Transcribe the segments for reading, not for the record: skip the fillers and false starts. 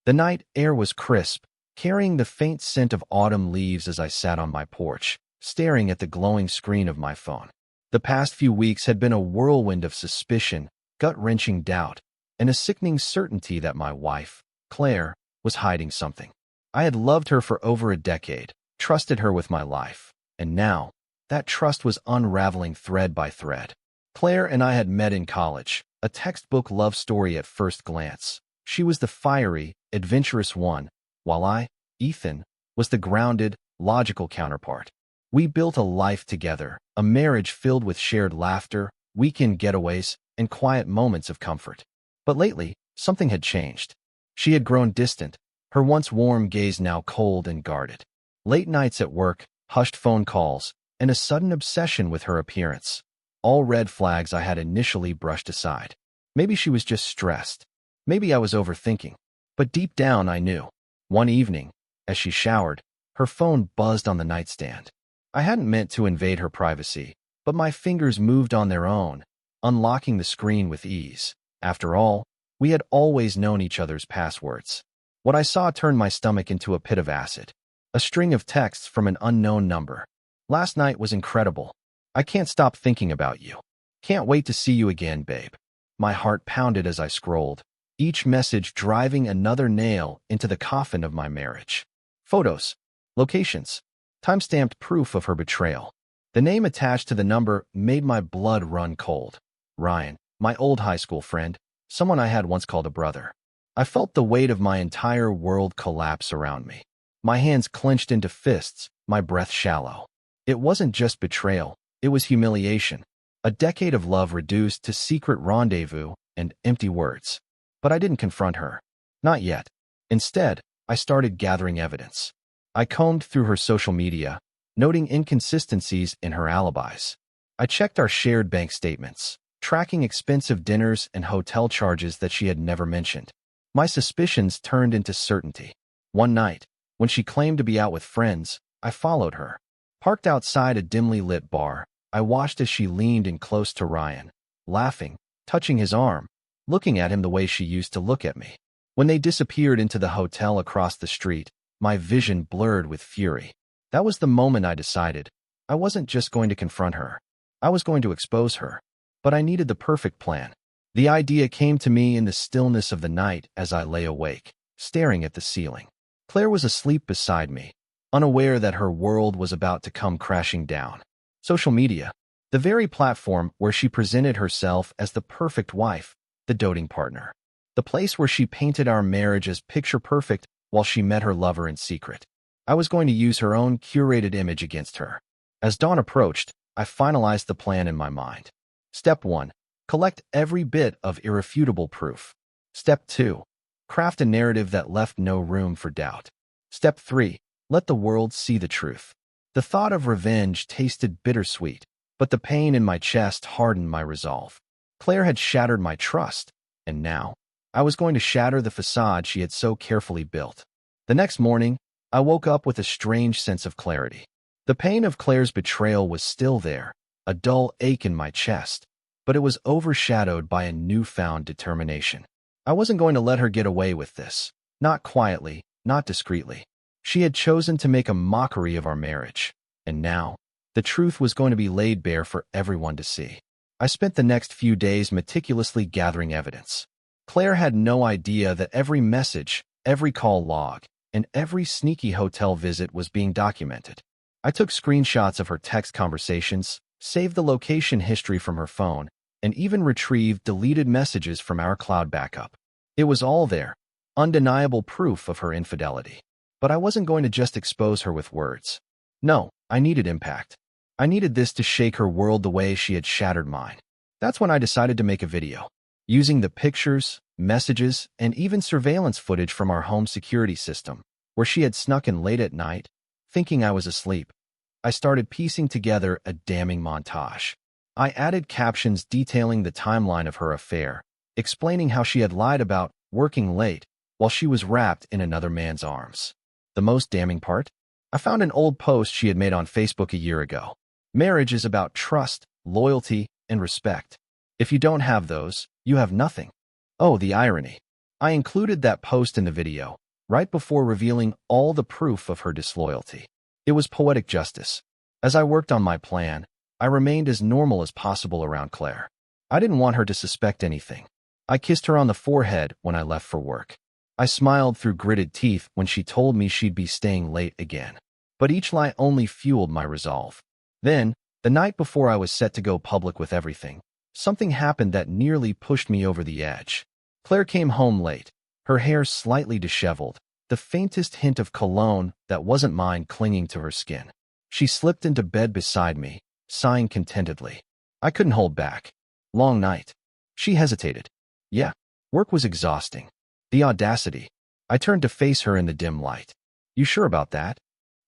The night air was crisp, carrying the faint scent of autumn leaves as I sat on my porch, staring at the glowing screen of my phone. The past few weeks had been a whirlwind of suspicion, gut-wrenching doubt, and a sickening certainty that my wife, Claire, was hiding something. I had loved her for over a decade, trusted her with my life, and now, that trust was unraveling thread by thread. Claire and I had met in college, a textbook love story at first glance. She was the fiery, adventurous one, while I, Ethan, was the grounded, logical counterpart. We built a life together, a marriage filled with shared laughter, weekend getaways, and quiet moments of comfort. But lately, something had changed. She had grown distant, her once warm gaze now cold and guarded. Late nights at work, hushed phone calls, and a sudden obsession with her appearance. All red flags I had initially brushed aside. Maybe she was just stressed. Maybe I was overthinking. But deep down I knew. One evening, as she showered, her phone buzzed on the nightstand. I hadn't meant to invade her privacy, but my fingers moved on their own, unlocking the screen with ease. After all, we had always known each other's passwords. What I saw turned my stomach into a pit of acid. A string of texts from an unknown number. Last night was incredible. I can't stop thinking about you. Can't wait to see you again, babe. My heart pounded as I scrolled, each message driving another nail into the coffin of my marriage. Photos, locations, time-stamped proof of her betrayal. The name attached to the number made my blood run cold. Ryan, my old high school friend, someone I had once called a brother. I felt the weight of my entire world collapse around me. My hands clenched into fists, my breath shallow. It wasn't just betrayal, it was humiliation. A decade of love reduced to secret rendezvous and empty words. But I didn't confront her. Not yet. Instead, I started gathering evidence. I combed through her social media, noting inconsistencies in her alibis. I checked our shared bank statements, tracking expensive dinners and hotel charges that she had never mentioned. My suspicions turned into certainty. One night, when she claimed to be out with friends, I followed her. Parked outside a dimly lit bar, I watched as she leaned in close to Ryan, laughing, touching his arm, looking at him the way she used to look at me. When they disappeared into the hotel across the street, my vision blurred with fury. That was the moment I decided I wasn't just going to confront her. I was going to expose her. But I needed the perfect plan. The idea came to me in the stillness of the night as I lay awake, staring at the ceiling. Claire was asleep beside me, unaware that her world was about to come crashing down. Social media, the very platform where she presented herself as the perfect wife, the doting partner. The place where she painted our marriage as picture-perfect while she met her lover in secret. I was going to use her own curated image against her. As dawn approached, I finalized the plan in my mind. Step 1. Collect every bit of irrefutable proof. Step 2. Craft a narrative that left no room for doubt. Step 3. Let the world see the truth. The thought of revenge tasted bittersweet, but the pain in my chest hardened my resolve. Claire had shattered my trust, and now, I was going to shatter the facade she had so carefully built. The next morning, I woke up with a strange sense of clarity. The pain of Claire's betrayal was still there, a dull ache in my chest, but it was overshadowed by a newfound determination. I wasn't going to let her get away with this. Not quietly, not discreetly. She had chosen to make a mockery of our marriage, and now, the truth was going to be laid bare for everyone to see. I spent the next few days meticulously gathering evidence. Claire had no idea that every message, every call log, and every sneaky hotel visit was being documented. I took screenshots of her text conversations, saved the location history from her phone, and even retrieved deleted messages from our cloud backup. It was all there, undeniable proof of her infidelity. But I wasn't going to just expose her with words. No, I needed impact. I needed this to shake her world the way she had shattered mine. That's when I decided to make a video. Using the pictures, messages, and even surveillance footage from our home security system, where she had snuck in late at night, thinking I was asleep, I started piecing together a damning montage. I added captions detailing the timeline of her affair, explaining how she had lied about working late while she was wrapped in another man's arms. The most damning part? I found an old post she had made on Facebook a year ago. Marriage is about trust, loyalty, and respect. If you don't have those, you have nothing. Oh, the irony. I included that post in the video, right before revealing all the proof of her disloyalty. It was poetic justice. As I worked on my plan, I remained as normal as possible around Claire. I didn't want her to suspect anything. I kissed her on the forehead when I left for work. I smiled through gritted teeth when she told me she'd be staying late again. But each lie only fueled my resolve. Then, the night before I was set to go public with everything, something happened that nearly pushed me over the edge. Claire came home late, her hair slightly disheveled, the faintest hint of cologne that wasn't mine clinging to her skin. She slipped into bed beside me, sighing contentedly. I couldn't hold back. Long night. She hesitated. Yeah, work was exhausting. The audacity. I turned to face her in the dim light. You sure about that?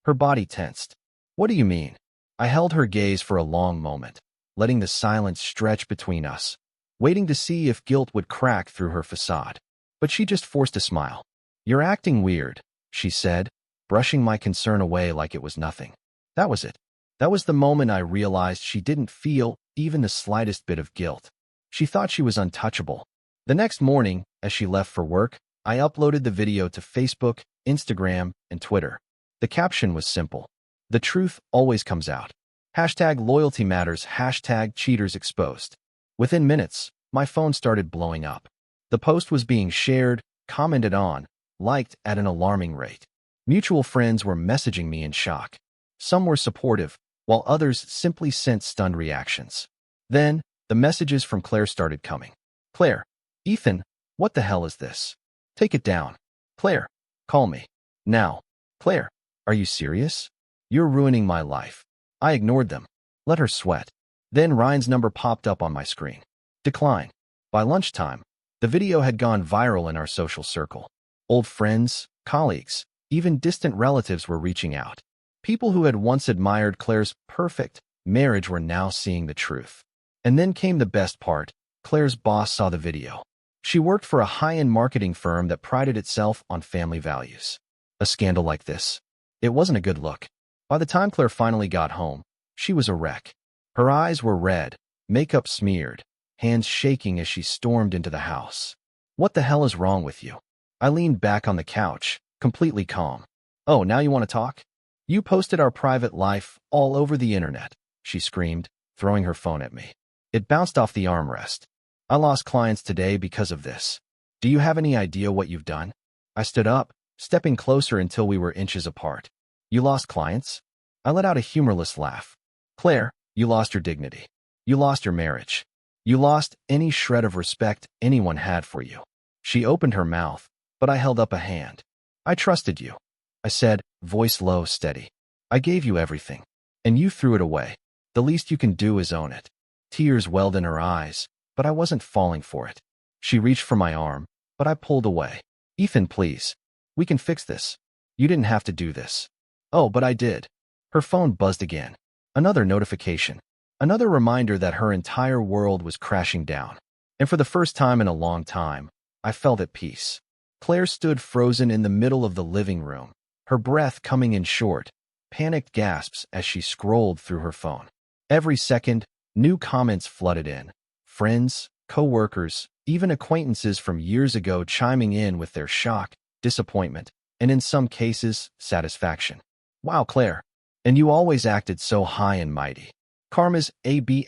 Her body tensed. What do you mean? I held her gaze for a long moment, letting the silence stretch between us, waiting to see if guilt would crack through her facade. But she just forced a smile. You're acting weird, she said, brushing my concern away like it was nothing. That was it. That was the moment I realized she didn't feel even the slightest bit of guilt. She thought she was untouchable. The next morning, as she left for work, I uploaded the video to Facebook, Instagram, and Twitter. The caption was simple. The truth always comes out. #LoyaltyMatters, #CheatersExposed. Within minutes, my phone started blowing up. The post was being shared, commented on, liked at an alarming rate. Mutual friends were messaging me in shock. Some were supportive, while others simply sent stunned reactions. Then, the messages from Claire started coming. Claire, Ethan, what the hell is this? Take it down. Claire, call me. Now. Claire, are you serious? You're ruining my life. I ignored them. Let her sweat. Then Ryan's number popped up on my screen. Decline. By lunchtime, the video had gone viral in our social circle. Old friends, colleagues, even distant relatives were reaching out. People who had once admired Claire's perfect marriage were now seeing the truth. And then came the best part. Claire's boss saw the video. She worked for a high-end marketing firm that prided itself on family values. A scandal like this. It wasn't a good look. By the time Claire finally got home, she was a wreck. Her eyes were red, makeup smeared, hands shaking as she stormed into the house. What the hell is wrong with you? I leaned back on the couch, completely calm. Oh, now you want to talk? You posted our private life all over the internet, she screamed, throwing her phone at me. It bounced off the armrest. I lost clients today because of this. Do you have any idea what you've done? I stood up, stepping closer until we were inches apart. You lost clients? I let out a humorless laugh. Claire, you lost your dignity. You lost your marriage. You lost any shred of respect anyone had for you. She opened her mouth, but I held up a hand. I trusted you. I said, voice low, steady. I gave you everything, and you threw it away. The least you can do is own it. Tears welled in her eyes, but I wasn't falling for it. She reached for my arm, but I pulled away. Ethan, please. We can fix this. You didn't have to do this. Oh, but I did. Her phone buzzed again. Another notification. Another reminder that her entire world was crashing down. And for the first time in a long time, I felt at peace. Claire stood frozen in the middle of the living room, her breath coming in short, panicked gasps as she scrolled through her phone. Every second, new comments flooded in. Friends, co-workers, even acquaintances from years ago chiming in with their shock, disappointment, and in some cases, satisfaction. Wow, Claire. And you always acted so high and mighty. Karma's AB****.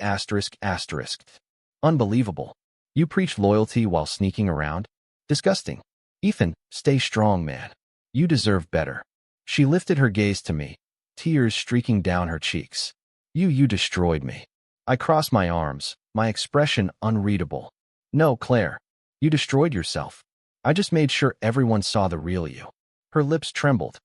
Unbelievable. You preach loyalty while sneaking around? Disgusting. Ethan, stay strong, man. You deserve better. She lifted her gaze to me, tears streaking down her cheeks. You destroyed me. I crossed my arms, my expression unreadable. No, Claire. You destroyed yourself. I just made sure everyone saw the real you. Her lips trembled.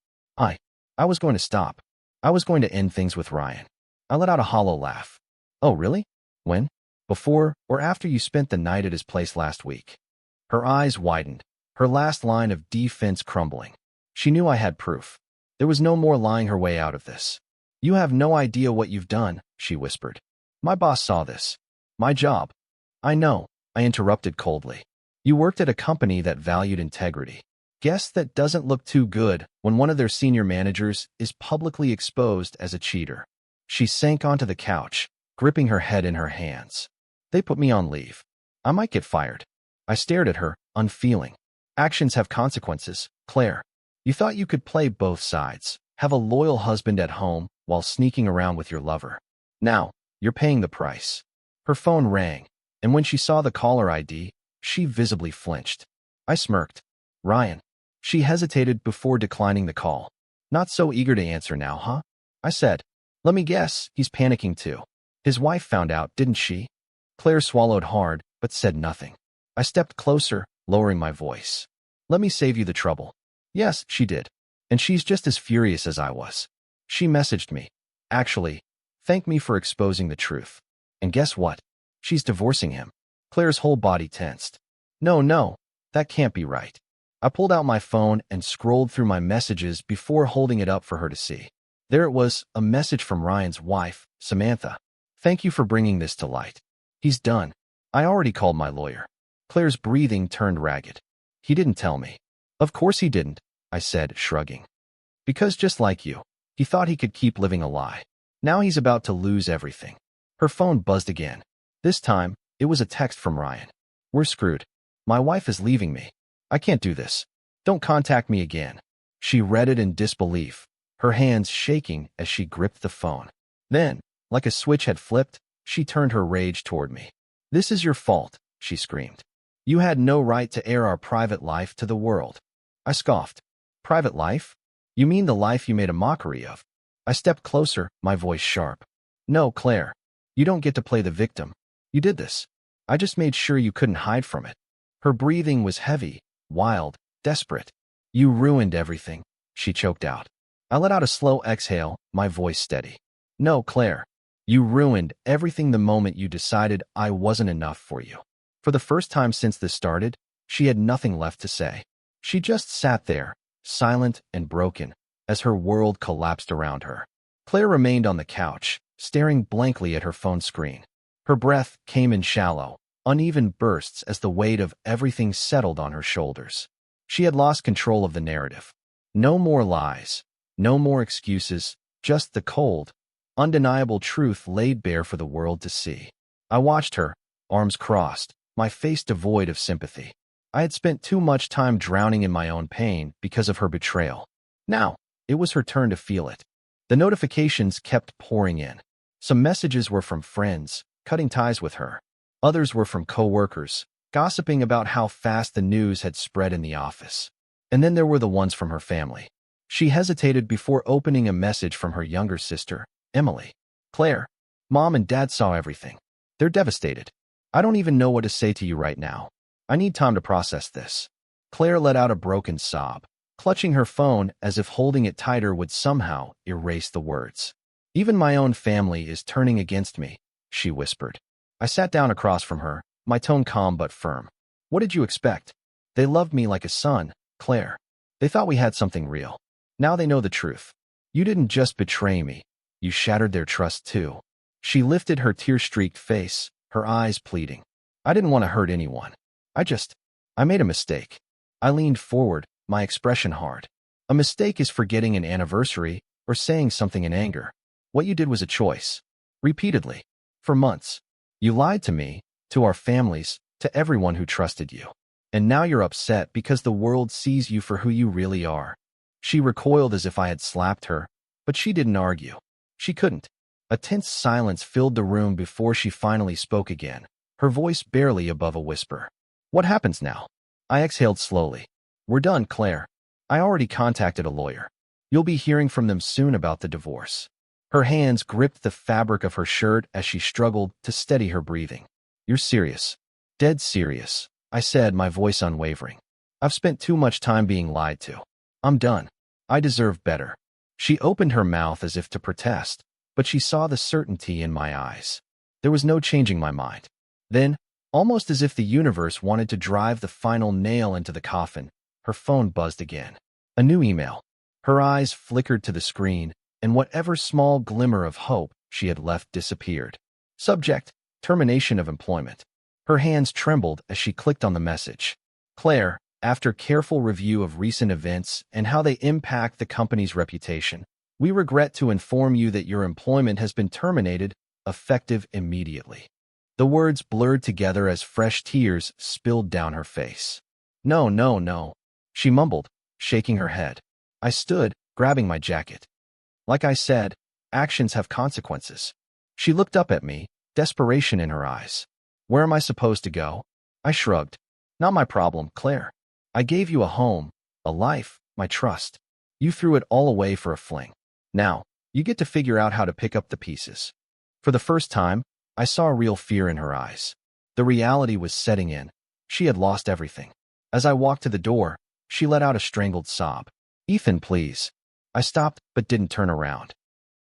I was going to stop. I was going to end things with Ryan. I let out a hollow laugh. Oh, really? When? Before or after you spent the night at his place last week? Her eyes widened, her last line of defense crumbling. She knew I had proof. There was no more lying her way out of this. You have no idea what you've done, she whispered. My boss saw this. My job. I know, I interrupted coldly. You worked at a company that valued integrity. Guess that doesn't look too good when one of their senior managers is publicly exposed as a cheater. She sank onto the couch, gripping her head in her hands. They put me on leave. I might get fired. I stared at her, unfeeling. Actions have consequences, Claire. You thought you could play both sides, have a loyal husband at home while sneaking around with your lover. Now, you're paying the price. Her phone rang, and when she saw the caller ID, she visibly flinched. I smirked. Ryan. She hesitated before declining the call. Not so eager to answer now, huh? I said. Let me guess, he's panicking too. His wife found out, didn't she? Claire swallowed hard, but said nothing. I stepped closer, lowering my voice. Let me save you the trouble. Yes, she did. And she's just as furious as I was. She messaged me. Actually, thank me for exposing the truth. And guess what? She's divorcing him. Claire's whole body tensed. No, that can't be right. I pulled out my phone and scrolled through my messages before holding it up for her to see. There it was, a message from Ryan's wife, Samantha. Thank you for bringing this to light. He's done. I already called my lawyer. Claire's breathing turned ragged. He didn't tell me. Of course he didn't, I said, shrugging. Because just like you, he thought he could keep living a lie. Now he's about to lose everything. Her phone buzzed again. This time, it was a text from Ryan. We're screwed. My wife is leaving me. I can't do this. Don't contact me again. She read it in disbelief, her hands shaking as she gripped the phone. Then, like a switch had flipped, she turned her rage toward me. This is your fault, she screamed. You had no right to air our private life to the world. I scoffed. Private life? You mean the life you made a mockery of? I stepped closer, my voice sharp. No, Claire. You don't get to play the victim. You did this. I just made sure you couldn't hide from it. Her breathing was heavy, wild, desperate. You ruined everything, she choked out. I let out a slow exhale, my voice steady. No, Claire. You ruined everything the moment you decided I wasn't enough for you. For the first time since this started, she had nothing left to say. She just sat there, silent and broken, as her world collapsed around her. Claire remained on the couch, staring blankly at her phone screen. Her breath came in shallow, uneven bursts as the weight of everything settled on her shoulders. She had lost control of the narrative. No more lies, no more excuses, just the cold, undeniable truth laid bare for the world to see. I watched her, arms crossed, my face devoid of sympathy. I had spent too much time drowning in my own pain because of her betrayal. Now, it was her turn to feel it. The notifications kept pouring in. Some messages were from friends, cutting ties with her. Others were from coworkers, gossiping about how fast the news had spread in the office. And then there were the ones from her family. She hesitated before opening a message from her younger sister, Emily. Claire, Mom and Dad saw everything. They're devastated. I don't even know what to say to you right now. I need time to process this. Claire let out a broken sob, clutching her phone as if holding it tighter would somehow erase the words. Even my own family is turning against me, she whispered. I sat down across from her, my tone calm but firm. What did you expect? They loved me like a son, Claire. They thought we had something real. Now they know the truth. You didn't just betray me. You shattered their trust too. She lifted her tear-streaked face, her eyes pleading. I didn't want to hurt anyone. I made a mistake. I leaned forward, my expression hard. A mistake is forgetting an anniversary or saying something in anger. What you did was a choice. Repeatedly. For months. You lied to me, to our families, to everyone who trusted you. And now you're upset because the world sees you for who you really are. She recoiled as if I had slapped her, but she didn't argue. She couldn't. A tense silence filled the room before she finally spoke again, her voice barely above a whisper. What happens now? I exhaled slowly. We're done, Claire. I already contacted a lawyer. You'll be hearing from them soon about the divorce. Her hands gripped the fabric of her shirt as she struggled to steady her breathing. You're serious. Dead serious, I said, my voice unwavering. I've spent too much time being lied to. I'm done. I deserve better. She opened her mouth as if to protest, but she saw the certainty in my eyes. There was no changing my mind. Then, almost as if the universe wanted to drive the final nail into the coffin, her phone buzzed again. A new email. Her eyes flickered to the screen, and whatever small glimmer of hope she had left disappeared. Subject: termination of employment. Her hands trembled as she clicked on the message. Claire, after careful review of recent events and how they impact the company's reputation, we regret to inform you that your employment has been terminated, effective immediately. The words blurred together as fresh tears spilled down her face. No, no, no, she mumbled, shaking her head. I stood, grabbing my jacket. Like I said, actions have consequences. She looked up at me, desperation in her eyes. Where am I supposed to go? I shrugged. Not my problem, Claire. I gave you a home, a life, my trust. You threw it all away for a fling. Now, you get to figure out how to pick up the pieces. For the first time, I saw real fear in her eyes. The reality was setting in. She had lost everything. As I walked to the door, she let out a strangled sob. Ethan, please. I stopped but didn't turn around.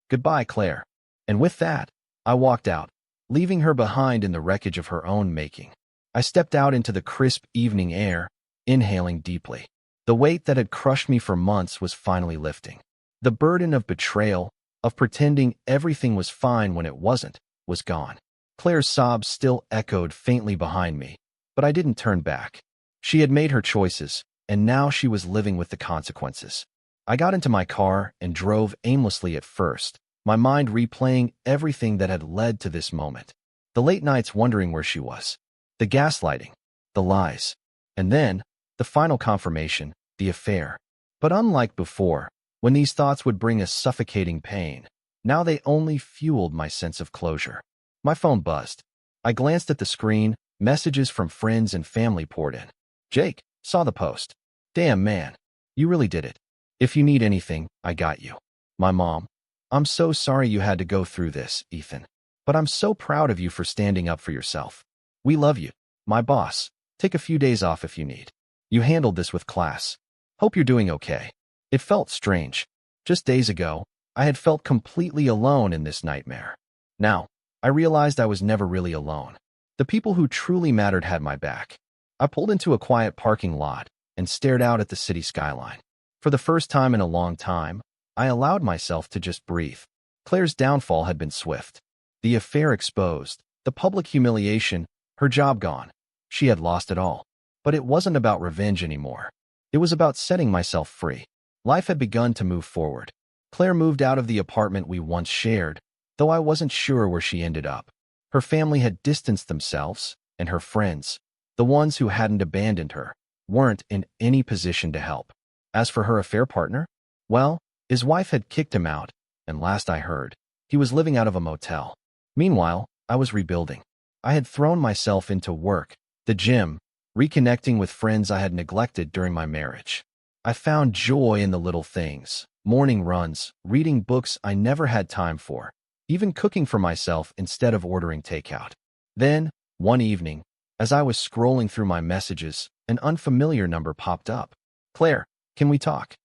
Goodbye, Claire. And with that, I walked out, leaving her behind in the wreckage of her own making. I stepped out into the crisp evening air, inhaling deeply. The weight that had crushed me for months was finally lifting. The burden of betrayal, of pretending everything was fine when it wasn't, was gone. Claire's sobs still echoed faintly behind me, but I didn't turn back. She had made her choices, and now she was living with the consequences. I got into my car and drove aimlessly at first, my mind replaying everything that had led to this moment. The late nights wondering where she was. The gaslighting. The lies. And then, the final confirmation, the affair. But unlike before, when these thoughts would bring a suffocating pain, now they only fueled my sense of closure. My phone buzzed. I glanced at the screen, messages from friends and family poured in. Jake, saw the post. Damn, man. You really did it. If you need anything, I got you. My mom. I'm so sorry you had to go through this, Ethan. But I'm so proud of you for standing up for yourself. We love you. My boss. Take a few days off if you need. You handled this with class. Hope you're doing okay. It felt strange. Just days ago, I had felt completely alone in this nightmare. Now, I realized I was never really alone. The people who truly mattered had my back. I pulled into a quiet parking lot and stared out at the city skyline. For the first time in a long time, I allowed myself to just breathe. Claire's downfall had been swift. The affair exposed, the public humiliation, her job gone. She had lost it all. But it wasn't about revenge anymore. It was about setting myself free. Life had begun to move forward. Claire moved out of the apartment we once shared, though I wasn't sure where she ended up. Her family had distanced themselves, and her friends, the ones who hadn't abandoned her, weren't in any position to help. As for her affair partner, well, his wife had kicked him out, and last I heard, he was living out of a motel. Meanwhile, I was rebuilding. I had thrown myself into work, the gym, reconnecting with friends I had neglected during my marriage. I found joy in the little things, morning runs, reading books I never had time for, even cooking for myself instead of ordering takeout. Then, one evening, as I was scrolling through my messages, an unfamiliar number popped up. Claire, can we talk?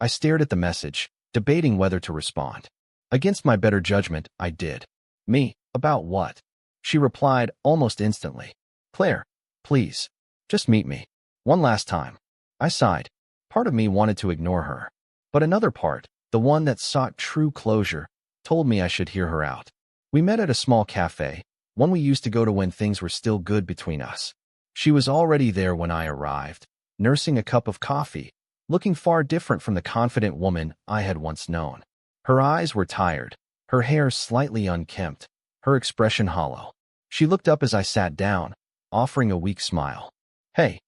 I stared at the message, debating whether to respond. Against my better judgment, I did. Me, about what? She replied almost instantly. Claire, please, just meet me. One last time. I sighed. Part of me wanted to ignore her. But another part, the one that sought true closure, told me I should hear her out. We met at a small cafe, one we used to go to when things were still good between us. She was already there when I arrived, nursing a cup of coffee, looking far different from the confident woman I had once known. Her eyes were tired, her hair slightly unkempt, her expression hollow. She looked up as I sat down, offering a weak smile. Hey.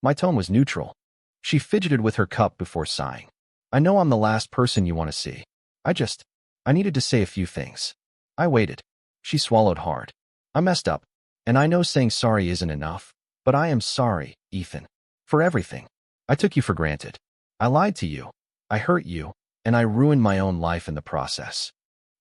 My tone was neutral. She fidgeted with her cup before sighing. I know I'm the last person you want to see. I needed to say a few things. I waited. She swallowed hard. I messed up, and I know saying sorry isn't enough, but I am sorry, Ethan, for everything. I took you for granted. I lied to you. I hurt you, and I ruined my own life in the process.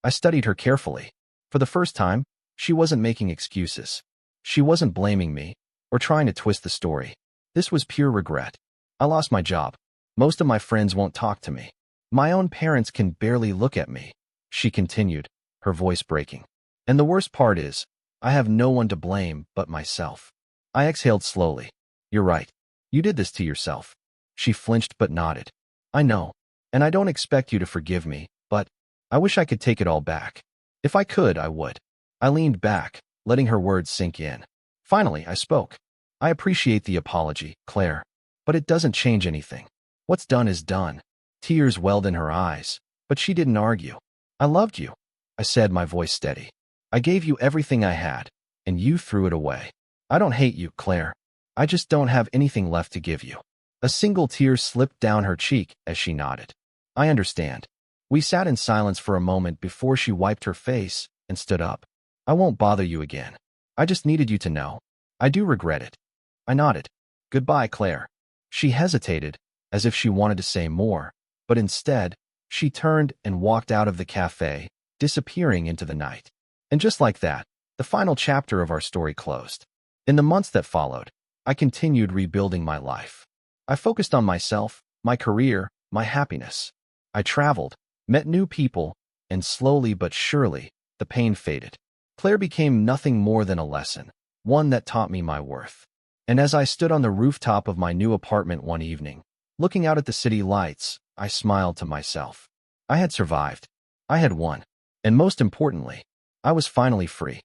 I studied her carefully. For the first time, she wasn't making excuses. She wasn't blaming me or trying to twist the story. This was pure regret. I lost my job. Most of my friends won't talk to me. My own parents can barely look at me, she continued, her voice breaking. And the worst part is, I have no one to blame but myself. I exhaled slowly. You're right. You did this to yourself. She flinched but nodded. I know, and I don't expect you to forgive me, but I wish I could take it all back. If I could, I would. I leaned back, letting her words sink in. Finally, I spoke. I appreciate the apology, Claire, but it doesn't change anything. What's done is done. Tears welled in her eyes, but she didn't argue. I loved you, I said, my voice steady. I gave you everything I had, and you threw it away. I don't hate you, Claire. I just don't have anything left to give you. A single tear slipped down her cheek as she nodded. I understand. We sat in silence for a moment before she wiped her face and stood up. I won't bother you again. I just needed you to know. I do regret it. I nodded. Goodbye, Claire. She hesitated, as if she wanted to say more, but instead, she turned and walked out of the cafe, disappearing into the night. And just like that, the final chapter of our story closed. In the months that followed, I continued rebuilding my life. I focused on myself, my career, my happiness. I traveled, met new people, and slowly but surely, the pain faded. Claire became nothing more than a lesson, one that taught me my worth. And as I stood on the rooftop of my new apartment one evening, looking out at the city lights, I smiled to myself. I had survived. I had won. And most importantly, I was finally free.